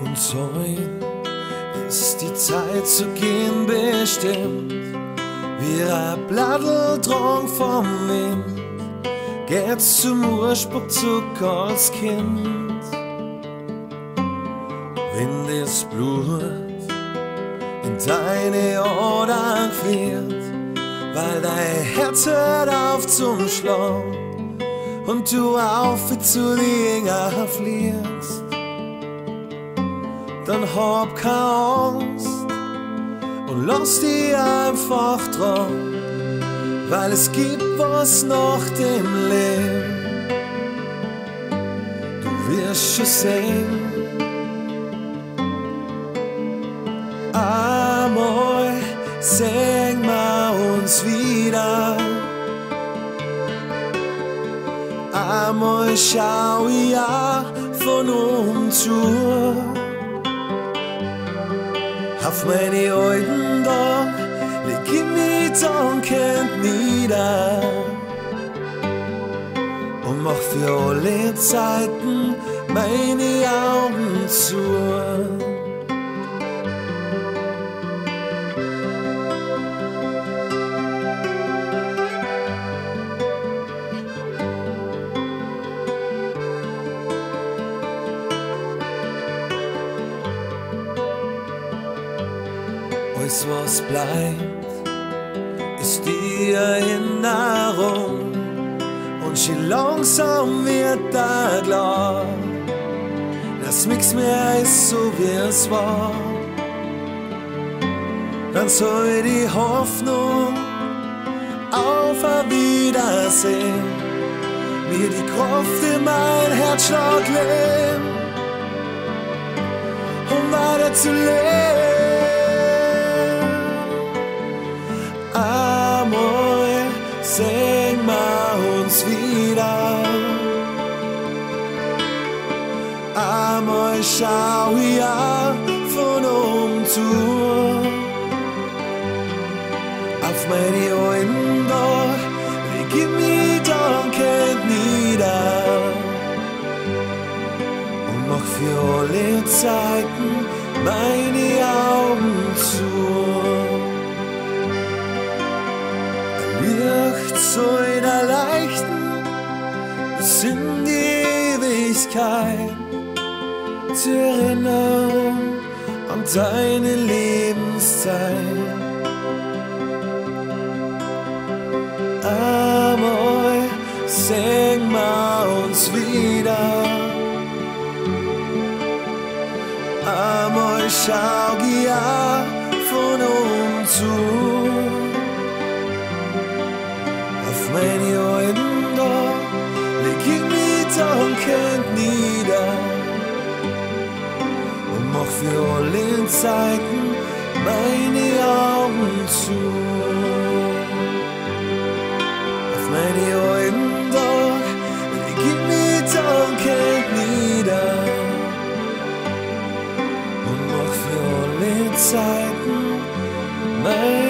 Und heute ist die Zeit zu gehen bestimmt, wie ein Blatteldrang vom Wind, geht's zum Ursprung zurück als Kind. Wenn das Blut in deine Adern flieht, weil dein Herz hört auf zum Schlagen und du auf zu den Engel fliegst, dann hab keine Angst und lass dich einfach dran, weil es gibt was nach dem Leben. Du wirst schon sehen, Amoi, seng wir uns wieder. Amoi, schau ich auch von zu. Auf meine alten Tage leg ich mich dankend nieder und mach für alle Zeiten meine Augen zu. Alles, was bleibt, ist die Erinnerung, und schon langsam wird da klar, dass nichts mehr ist so wie es war. Dann soll die Hoffnung auf ein Wiedersehen mir die Kraft in mein Herzschlag leben, um weiter zu leben. Amoi, seng wir uns wieder. Amoi, schau ja von zu. Auf meine alten Tage leg ich mich dankend nieder und mach für alle Zeiten meine Augen zu. Licht soll erleichtern bis in die Ewigkeit, zur Erinnerung an deine Lebenszeit. Amoi, seng wir uns wieder. Amoi, schau ja von zu. Auf meine alten Tage leg ich mich dankend nieder und mach für alle Zeiten meine Augen zu. Auf meine alten Tage leg ich mich dankend nieder und mach für alle Zeiten meine